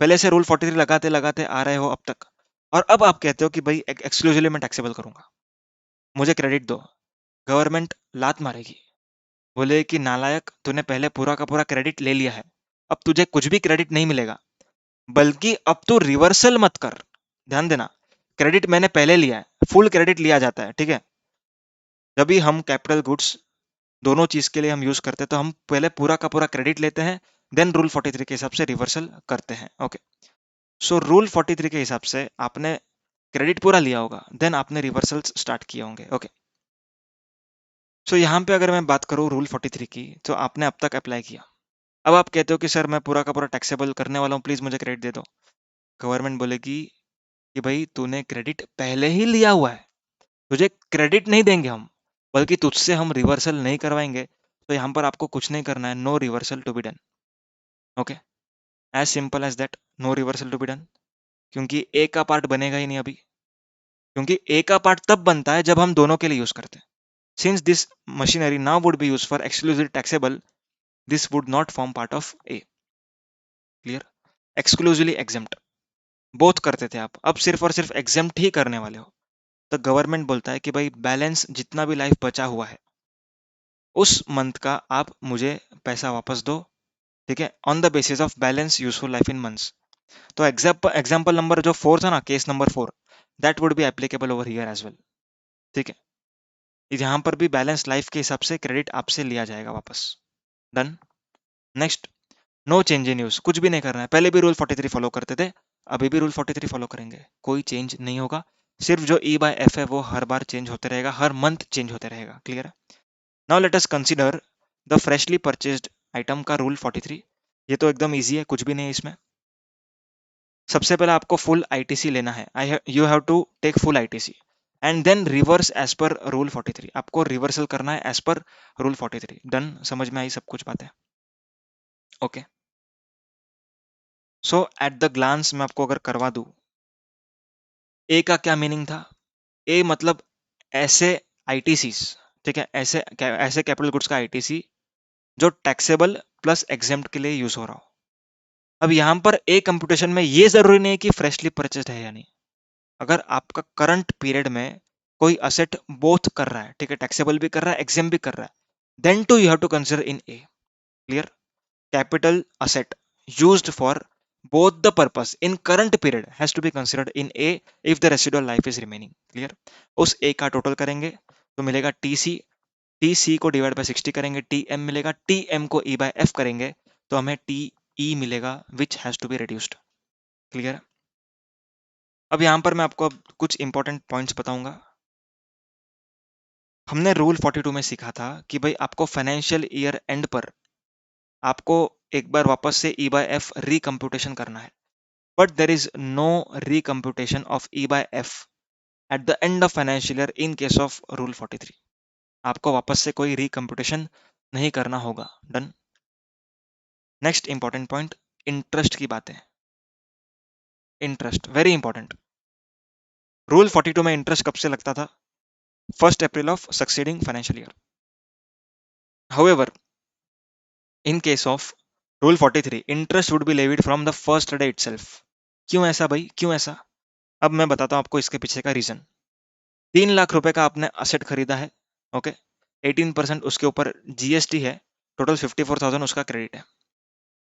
पहले से रूल 43 लगाते लगाते आ रहे हो अब तक। और अब आप कहते हो कि भाई एक्सक्लूसिवली मैं टैक्सेबल करूंगा, मुझे क्रेडिट दो। गवर्नमेंट लात मारेगी, बोले कि नालायक, तूने पहले पूरा का पूरा क्रेडिट ले लिया है, अब तुझे कुछ भी क्रेडिट नहीं मिलेगा, बल्कि अब तू रिवर्सल मत कर। ध्यान देना, क्रेडिट मैंने पहले लिया है, फुल क्रेडिट लिया जाता है। ठीक है, जब भी हम कैपिटल गुड्स दोनों चीज के लिए हम यूज करते हैं तो हम पहले पूरा का पूरा क्रेडिट लेते हैं, देन रूल 43 के हिसाब से रिवर्सल करते हैं। ओके, सो रूल 43 के हिसाब से आपने क्रेडिट पूरा लिया होगा, देन आपने रिवर्सल्स स्टार्ट किए होंगे। ओके, सो यहाँ पे अगर मैं बात करूँ रूल 43 की, तो आपने अब तक अप्लाई किया। अब आप कहते हो कि सर मैं पूरा का पूरा टैक्सेबल करने वाला हूँ, प्लीज मुझे क्रेडिट दे दो। गवर्नमेंट बोलेगी कि भाई तूने क्रेडिट पहले ही लिया हुआ है, तुझे क्रेडिट नहीं देंगे हम, बल्कि तुझसे हम रिवर्सल नहीं करवाएंगे। तो यहाँ पर आपको कुछ नहीं करना है, no reversal to be done. Okay, as simple as that, no reversal to be done. क्योंकि ए का पार्ट बनेगा ही नहीं अभी, क्योंकि ए का पार्ट तब बनता है जब हम दोनों के लिए यूज करते हैं। Since this machinery now would be use for exclusive taxable, this would not form part of A. Clear? Exclusively exempt both करते थे आप, अब सिर्फ और सिर्फ एग्जेम्प्ट ही करने वाले हो। तो गवर्नमेंट बोलता है कि भाई बैलेंस जितना भी लाइफ बचा हुआ है उस मंथ का आप मुझे पैसा वापस दो। ठीक है, on the basis of balance useful life in months. तो एग्जाम्पल नंबर जो 4 था ना, case number 4, that would be applicable over here as well. ठीक है, यहाँ पर भी बैलेंस लाइफ के हिसाब से क्रेडिट आपसे लिया जाएगा वापस। Done. Next, no change in use, कुछ भी नहीं करना है। पहले भी रूल 43 फॉलो करते थे, अभी भी रूल 43 फॉलो करेंगे, कोई चेंज नहीं होगा। सिर्फ जो ई बाय एफ है वो हर बार चेंज होते रहेगा, हर मंथ चेंज होते रहेगा। क्लियर है? Now let us consider the freshly purchased item का रूल 43। ये तो एकदम इजी है, कुछ भी नहीं है इसमें। सबसे पहले आपको फुल आईटीसी लेना है, you have to take full ITC and then reverse as per rule 43। आपको रिवर्सल करना है एज पर रूल 43। डन, समझ में आई सब कुछ बातें? Okay, so at the glance मैं आपको अगर करवा दूं, ए का क्या मीनिंग था? ए मतलब ऐसे आईटीसीज, ठीक है, ऐसे कैपिटल गुड्स का आईटीसी जो टैक्सेबल प्लस एग्जेम्प्ट के लिए यूज हो रहा हो। अब यहां पर ए कंप्यूटेशन में ये जरूरी नहीं है कि फ्रेशली परचेस्ड है या नहीं। अगर आपका करंट पीरियड में कोई असेट बोथ कर रहा है, ठीक है, टैक्सेबल भी कर रहा है, एग्जेम्प्ट भी कर रहा है, then too you have to consider in A. Clear? capital asset used for both the purpose in current period has to be considered in A if the residual life is remaining. Clear? उस A का total करेंगे तो मिलेगा TC, TC को divide by 60 करेंगे, TM मिलेगा, TM को E bye F करेंगे तो हमें TE मिलेगा, which has to be reduced. Clear? अब यहाँ पर मैं आपको अब कुछ इंपॉर्टेंट पॉइंट्स बताऊंगा। हमने रूल 42 में सीखा था कि भाई आपको फाइनेंशियल ईयर एंड पर आपको एक बार वापस से ई बाय एफ रिकम्प्यूटेशन करना है, but there is no recomputation of E by F at the end of financial year in case of rule 43। आपको वापस से कोई रिकम्प्यूटेशन नहीं करना होगा। Done. Next important point, interest की बातें। Interest very important. रूल 42 में इंटरेस्ट कब से लगता था? 1 अप्रैल of succeeding financial year. However, in case of rule 43 interest would be levied from the first day itself. क्यों ऐसा भाई, क्यों ऐसा? अब मैं बताता हूं आपको इसके पीछे का रीजन। 3 लाख रुपए का आपने असेट खरीदा है, ओके, 18% उसके ऊपर जीएसटी है, टोटल 54,000 उसका क्रेडिट है।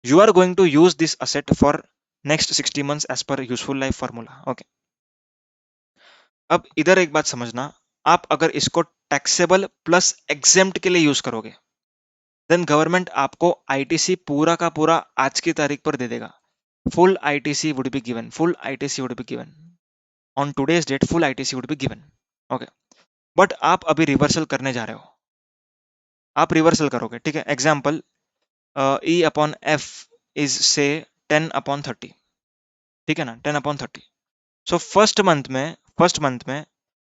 You are going to use this asset for next 60 months as per useful life formula, okay. अब इधर एक बात समझना, आप अगर इसको टैक्सेबल प्लस एग्जेम्प्ट के लिए यूज करोगे, देन गवर्नमेंट आपको आईटीसी पूरा का पूरा आज की तारीख पर दे देगा। Full ITC would be given, full ITC would be given on today's date, full ITC would be given, okay. But आप अभी रिवर्सल करने जा रहे हो, आप रिवर्सल करोगे, ठीक है। Example, E upon F is से 10/30, ठीक है ना, 10/30। सो फर्स्ट मंथ में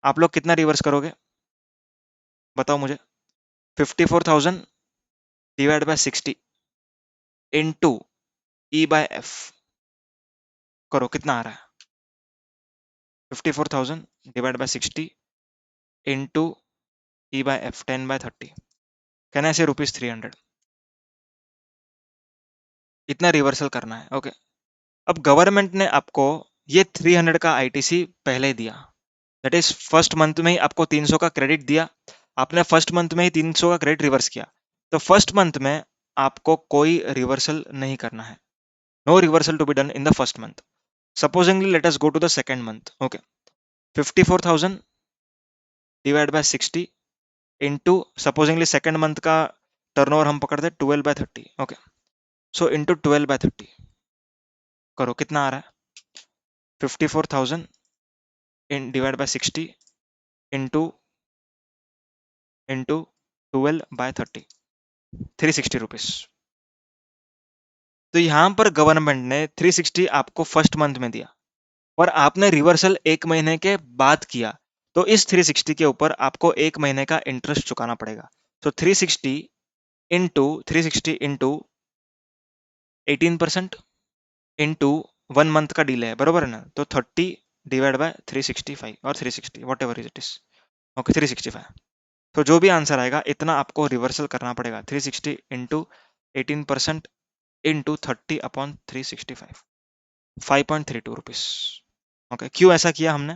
आप लोग कितना रिवर्स करोगे बताओ मुझे? 54,000 divide by 60 into E by F, करो कितना आ रहा है? 54,000 divide by 60 into E by F 10/30, कहना है ₹300। इतना रिवर्सल करना है, ओके। अब गवर्नमेंट ने आपको ये 300 का आईटीसी पहले ही दिया, दैट इज फर्स्ट मंथ में ही आपको 300 का क्रेडिट दिया। आपने फर्स्ट मंथ में ही 300 का क्रेडिट रिवर्स किया, तो फर्स्ट मंथ में आपको कोई रिवर्सल नहीं करना है। No reversal to be done in the first month. Supposingly let us go to the second month, okay. 54,000 divide by 60 into, supposingly second month का टर्नओवर हम पकड़ते 12/30, ओके। सो इंटू 12/30 करो कितना आ रहा है? 54,000 इन डिवाइड बाय 60 इंटू इंटू 12/30, ₹360। तो यहां पर गवर्नमेंट ने 360 आपको फर्स्ट मंथ में दिया और आपने रिवर्सल 1 महीने के बाद किया, तो इस 360 के ऊपर आपको 1 महीने का इंटरेस्ट चुकाना पड़ेगा। तो 360 इंटू 18% इंटू 1 मंथ का डीले है, बरोबर है ना, तो 30 डिवाइड बाय 365 और 360 what ever is it is, okay, 365। तो जो भी आंसर आएगा इतना आपको रिवर्सल करना पड़ेगा, 360 इंटू 18% इंटू 30/365, ₹5.32। ओके, क्यों ऐसा किया हमने?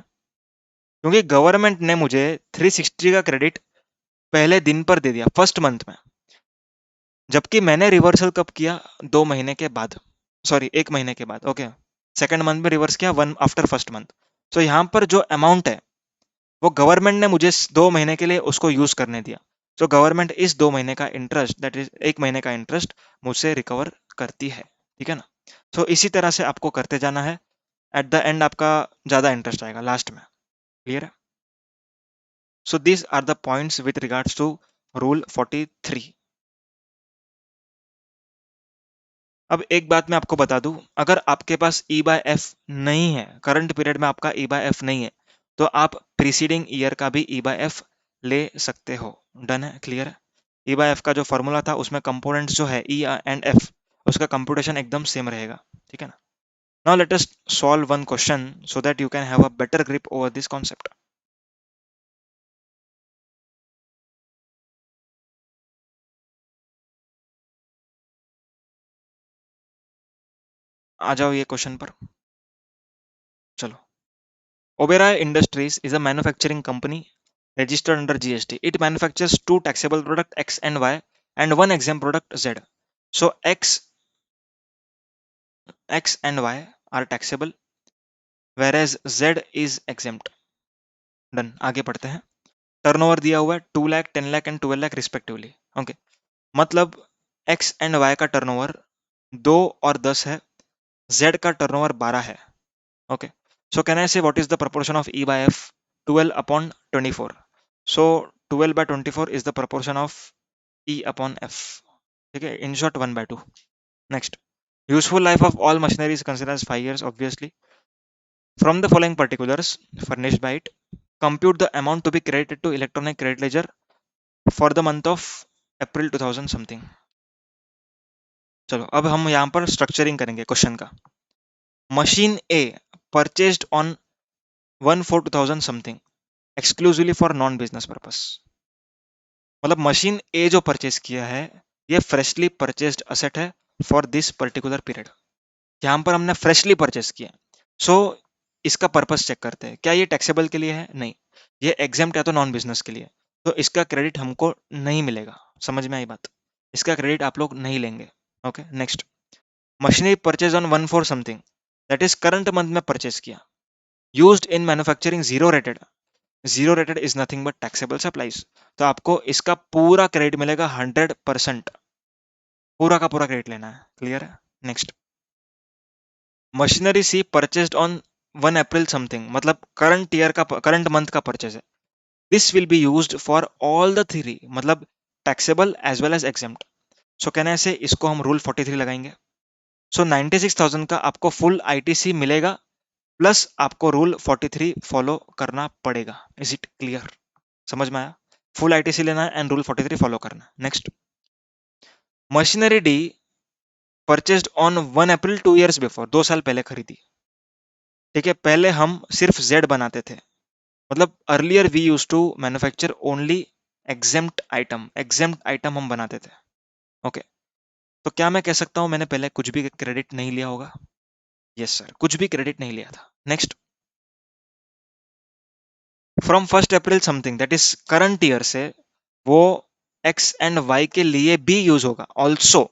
क्योंकि गवर्नमेंट ने मुझे 360 का क्रेडिट पहले दिन पर दे दिया, फर्स्ट मंथ में, जबकि मैंने रिवर्सल कब किया? 2 महीने के बाद, सॉरी 1 महीने के बाद, ओके। सेकंड मंथ में रिवर्स किया, वन आफ्टर फर्स्ट मंथ। तो यहाँ पर जो अमाउंट है वो गवर्नमेंट ने मुझे 2 महीने के लिए उसको यूज करने दिया। तो गवर्नमेंट इस 2 महीने का इंटरेस्ट, दैट इज 1 महीने का इंटरेस्ट, मुझसे रिकवर करती है, ठीक है ना। तो इसी तरह से आपको करते जाना है, एट द एंड आपका ज्यादा इंटरेस्ट आएगा लास्ट में। क्लियर है? So these are the points with regards to rule 43। अब एक बात मैं आपको बता दूं, अगर आपके पास ई बाय एफ नहीं है, करंट पीरियड में आपका ई बाय एफ नहीं है, तो आप प्रीसीडिंग ईयर का भी ई बाय एफ ले सकते हो। डन है? क्लियर है? ई बाय एफ का जो फॉर्मूला था उसमें कंपोनेंट्स जो है ई एंड एफ, उसका कंप्यूटेशन एकदम सेम रहेगा, ठीक है ना। Now let us solve one question so that you can have a better grip over this concept. आ जाओ ये क्वेश्चन पर, चलो। Oberoi Industries is a manufacturing company registered under GST. It manufactures two taxable products X and Y and one exempt product Z. So X and Y are taxable whereas Z is exempt. Done. आगे पढ़ते हैं। Turnover दिया हुआ है 2 lakh, 10 lakh and 12 lakh respectively, okay. मतलब X and Y का turnover 2 और 10 है, Z का टर्नओवर 12 है, okay. So can I say what is the proportion of E by F? 12 upon 24. So 12 by 24 is the proportion of E upon F. Okay, in short 1 by 2. Next, useful life of all machinery is considered as 5 years, obviously. From the following particulars furnished by it, compute the amount to be credited to electronic credit ledger for the month of April 2000 something. चलो अब हम यहाँ पर structuring करेंगे question का. Machine A purchased on 1/4/2000 something exclusively for non business purpose. मतलब machine ए जो purchase किया है ये फ्रेशली परचेज्ड असेट है फॉर दिस पर्टिकुलर पीरियड. यहाँ पर हमने फ्रेशली परचेज किया. सो इसका पर्पस चेक करते हैं. क्या ये टैक्सेबल के लिए है? नहीं. ये एग्जाम्प्ट या तो नॉन बिजनेस के लिए. तो इसका क्रेडिट हमको नहीं मिलेगा. समझ में आई बात? इसका क्रेडिट आप लोग नहीं लेंगे. Okay, next. Machinery purchase on 1/4 something, that is current month में परचेज किया. Used in manufacturing zero rated. Zero rated is nothing but taxable supplies. तो आपको इसका पूरा क्रेडिट मिलेगा 100%. पूरा का पूरा क्रेडिट लेना है. क्लियर है? Next. Machinery C purchased on 1 April something, मतलब करंट ईयर का करंट मंथ का परचेज है. This will be used for all the three, मतलब taxable as well as exempt. So कहना है इसको हम रूल 43 लगाएंगे. सो 96,000 का आपको फुल आईटीसी मिलेगा प्लस आपको रूल 43 फॉलो करना पड़ेगा. Is it clear? समझ में आया? फुल आईटीसी लेना है एंड रूल 43 फॉलो करना है. Next. Machinery D purchased on 1 April 2 years before, 2 साल पहले खरीदी. ठीक है, पहले हम सिर्फ जेड बनाते थे. मतलब earlier we use to manufacture only exempt item हम बनाते थे. ओके, तो क्या मैं कह सकता हूं मैंने पहले कुछ भी क्रेडिट नहीं लिया होगा? यस सर, कुछ भी क्रेडिट नहीं लिया था. Next. From 1 April something, that is current year से वो एक्स एंड वाई के लिए भी यूज होगा. Also,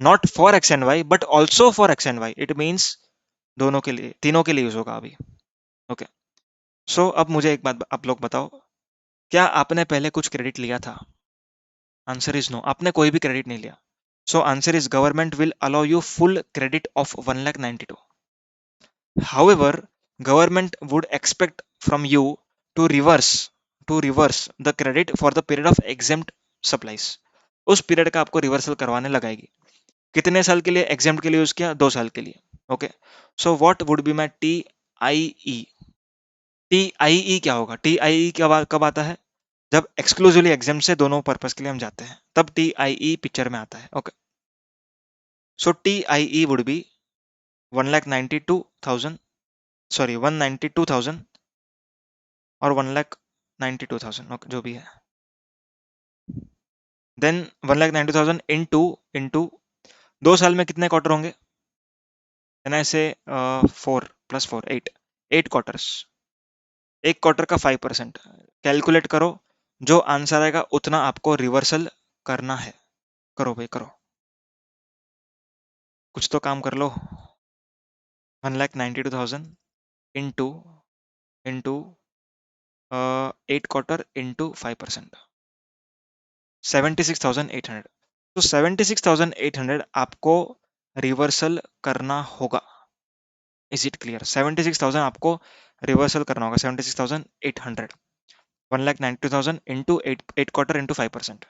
not for X and Y but also for X and Y. It means दोनों के लिए, तीनों के लिए यूज होगा अभी. ओके, सो अब मुझे एक बात आप लोग बताओ, क्या आपने पहले कुछ क्रेडिट लिया था? Answer is no. आपने कोई भी क्रेडिट नहीं लिया. So answer is government will allow you full credit of 1,92,000. However, government would expect from you to reverse the credit for the period of exempt supplies. उस period का आपको reversal करवाने लगाएगी. कितने साल के लिए एग्जाम्प्ट के लिए यूज किया? 2 साल के लिए. Okay, so what would be my T I E? T I E क्या होगा? टी आई ई कब आता है? जब एक्सक्लूसिवली एग्जाम से दोनों पर्पस के लिए हम जाते हैं तब टी आई ई पिक्चर में आता है. Okay, so T I E would be 1,92,000, sorry 192,000 और 1,92,000, ओके जो भी है. देन 1,92,000 इंटू 2 साल में कितने क्वार्टर होंगे? ऐसे 4 + 4 8 क्वार्टर्स. एक क्वार्टर का 5%. कैलकुलेट करो, जो आंसर आएगा उतना आपको रिवर्सल करना है. करो भाई करो, कुछ तो काम कर लो. 1,92,000 इंटू 8 क्वार्टर इंटू 5%, 76,800. तो 76,800 आपको रिवर्सल करना होगा. Is it clear? 76,000 आपको रिवर्सल करना होगा. 76,800, 1,92,000 इंटू 8 क्वार्टर इंटू 5%.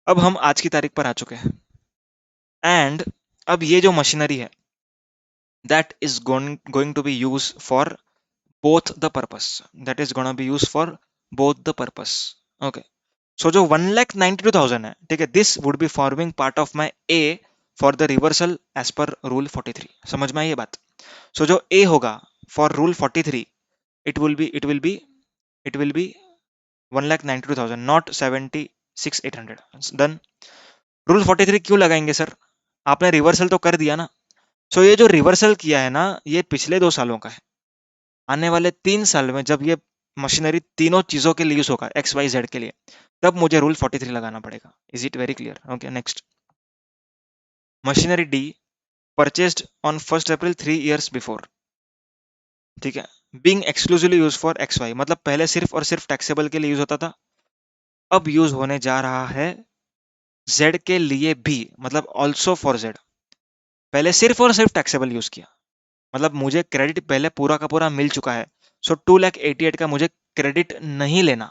अब हम आज की तारीख पर आ चुके हैं. एंड अब ये जो मशीनरी है that is going to be use for both the purpose. That is gonna be use for both the purpose. Okay, so जो 1,92,000 है, ठीक है, this would be forming part of my A for the reversal as per rule 43. समझ में आई ये बात? सो जो ए होगा for rule 43, it will be it will be it will be 1,92,000, not 76,800. Done. Rule 43 क्यों लगाएंगे सर? आपने रिवर्सल तो कर दिया ना. सो ये जो रिवर्सल किया है ना, ये पिछले 2 सालों का है. आने वाले 3 साल में जब ये मशीनरी तीनों चीजों के लिए यूज होगा, एक्स वाई जेड के लिए, तब मुझे रूल 43 लगाना पड़ेगा. Is it very clear? Okay, next. Machinery D purchased on 1 April 3 years before. ठीक है, being exclusively use for X Y, मतलब पहले सिर्फ और सिर्फ टैक्सेबल के लिए यूज होता था, अब यूज होने जा रहा है जेड के लिए भी, मतलब ऑल्सो फॉर जेड. पहले सिर्फ और सिर्फ टैक्सेबल यूज किया, मतलब मुझे क्रेडिट पहले पूरा का पूरा मिल चुका है, सो 2,88,000 का मुझे क्रेडिट नहीं लेना.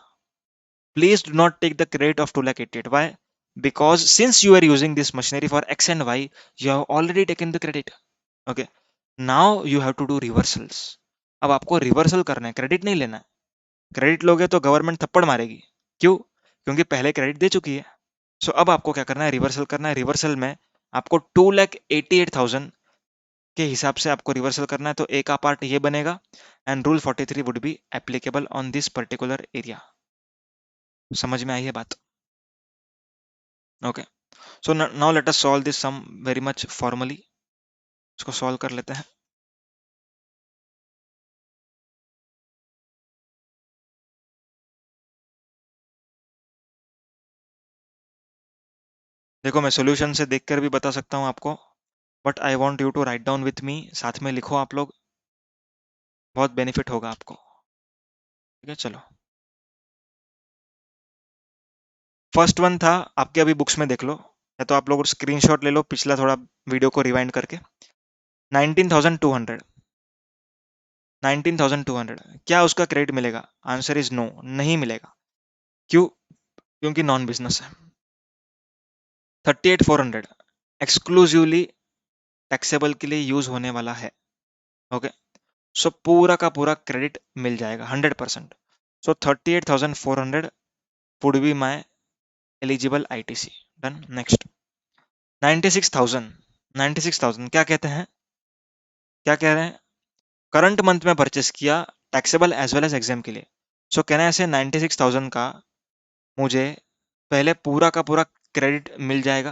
Please do not take the credit of 2,88,000. Why? Because since you are using this machinery for X and Y, you have already taken the credit. Okay. Now you have to do reversals. अब आपको reversal करना है, credit नहीं लेना है. Credit लोगे तो government थप्पड़ मारेगी. क्यों? क्योंकि पहले क्रेडिट दे चुकी है. सो अब आपको क्या करना है, रिवर्सल करना है. रिवर्सल में आपको 2,88,000 के हिसाब से आपको रिवर्सल करना है. तो ए का पार्ट ये बनेगा and rule 43 would be applicable on this particular area. समझ में आई है बात? Okay. So now let us solve this some very much formally. इसको सॉल्व कर लेते हैं. देखो मैं सॉल्यूशन से देखकर भी बता सकता हूँ आपको, but I want you to write down with me. साथ में लिखो आप लोग, बहुत बेनिफिट होगा आपको. ठीक है, चलो. फर्स्ट वन था, आपके अभी बुक्स में देख लो, या तो आप लोग स्क्रीनशॉट ले लो पिछला थोड़ा वीडियो को रिवाइंड करके. 19,200. 19,200 क्या उसका क्रेडिट मिलेगा? आंसर इज नो, नहीं मिलेगा. क्यों? क्योंकि नॉन बिजनेस है. 38,400 एक्सक्लूसिवली टैक्सेबल के लिए यूज होने वाला है. ओके. सो पूरा का पूरा क्रेडिट मिल जाएगा 100%. So 38,400 would be my eligible ITC. Done. Next. 96,000. 96,000 क्या कहते हैं, क्या कह रहे हैं? करंट मंथ में परचेस किया, taxable as well as exempt के लिए. सो कहना है ऐसे 96,000 का मुझे पहले पूरा का पूरा क्रेडिट मिल जाएगा.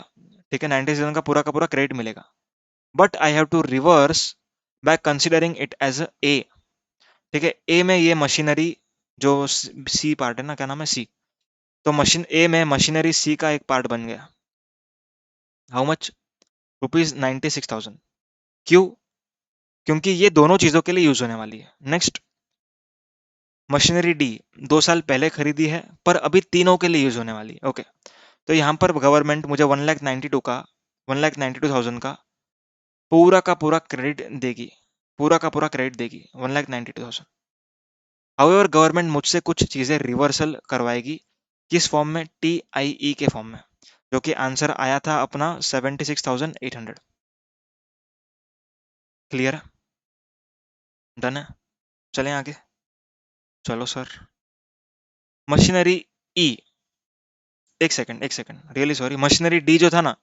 ठीक है, 96,000 का पूरा क्रेडिट मिलेगा. But I have to reverse by considering it as A. ठीक है, ए में ये मशीनरी जो सी पार्ट है ना, क्या नाम है, सी. तो मशीन ए में मशीनरी सी का एक पार्ट बन गया. How much? ₹96,000. क्यों? क्योंकि ये दोनों चीजों के लिए यूज होने वाली है. नेक्स्ट. मशीनरी डी 2 साल पहले खरीदी है पर अभी तीनों के लिए यूज होने वाली है. ओके. तो यहाँ पर गवर्नमेंट मुझे 1,92,000 का पूरा क्रेडिट देगी. पूरा का पूरा क्रेडिट देगी 1,92,000. हाउएवर गवर्नमेंट मुझसे कुछ चीजें रिवर्सल करवाएगी. किस फॉर्म में? TIE के फॉर्म में, जो कि आंसर आया था अपना 76,800. क्लियर है? डन है. चलें आगे. चलो सर. मशीनरी ई. एक second really sorry. Machinery D जो था ना,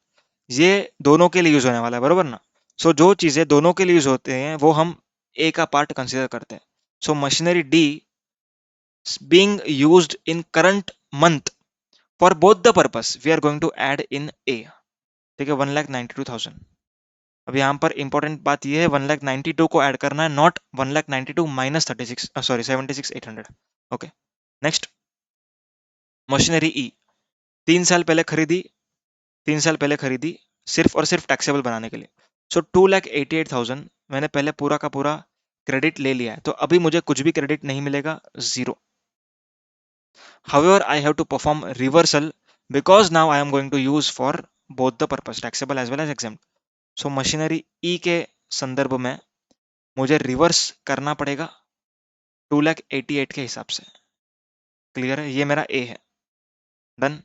ये दोनों के लिए यूज होने वाला है, बरोबर ना? सो जो चीजें दोनों के लिए यूज होते हैं वो हम ए का पार्ट कंसिडर करते हैं. So machinery D being used in current month for both the purpose we are going to add in A. ठीक है, 1,92,000. अब यहाँ पर इंपॉर्टेंट बात ये है, 1,92,000 को ऐड करना है, not 1,92,000 minus 36, sorry 76,800. Okay. Next. Machinery E 3 साल पहले खरीदी. 3 साल पहले खरीदी सिर्फ और सिर्फ टैक्सेबल बनाने के लिए. सो 2,88,000 मैंने पहले पूरा का पूरा क्रेडिट ले लिया है, तो अभी मुझे कुछ भी क्रेडिट नहीं मिलेगा, zero. However, I have to perform reversal because now I am going to use for both the purpose, taxable as well as exempt. So machinery E के संदर्भ में मुझे रिवर्स करना पड़ेगा 2,88,000 के हिसाब से. क्लियर है? ये मेरा ए है. डन.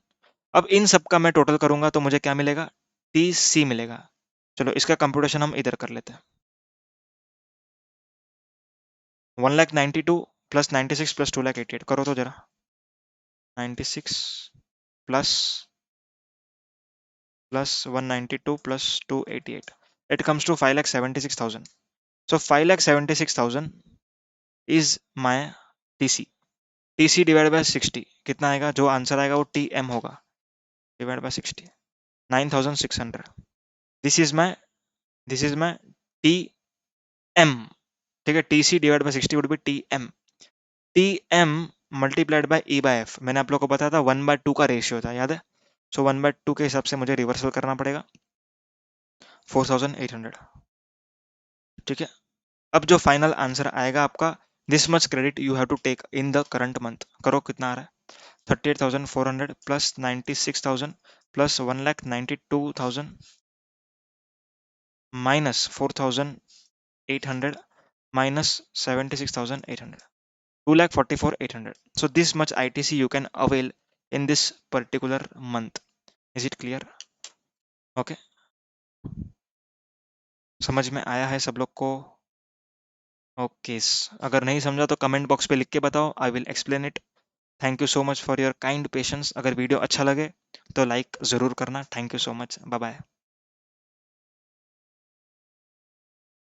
अब इन सब का मैं टोटल करूंगा तो मुझे क्या मिलेगा? TC मिलेगा. चलो इसका कंप्यूटेशन हम इधर कर लेते हैं. 1,92,000 प्लस 96 प्लस 2,88,000 करो तो जरा. 96 plus 192 plus 288. It comes to 5,76,000. So 5,76,000 is my TC. TC divided by 60 कितना आएगा? जो आंसर आएगा वो TM होगा. Divided by 60, 9,600. This is my TM. ठीक है, TC divided by 60 would be TM. TM multiplied by E by F. मैंने आप लोग को बताया था 1/2 का रेशियो था, याद है? सो 1/2 के हिसाब से मुझे रिवर्सल करना पड़ेगा 4,800. ठीक है. अब जो फाइनल आंसर आएगा आपका, this much credit you have to take in the current month. करो कितना आ रहा है? 38,400 plus 96,000 plus 1,92,000 minus 800 minus 76,800. 2,44,800. So this much ITC you can avail in this particular month. Is it clear? Okay. समझ में आया है सब लोग को? ओके, अगर नहीं समझा तो कमेंट बॉक्स पे लिख के बताओ, I will explain it. Thank you so much for your kind patience. अगर वीडियो अच्छा लगे तो लाइक ज़रूर करना. Thank you so much. Bye bye.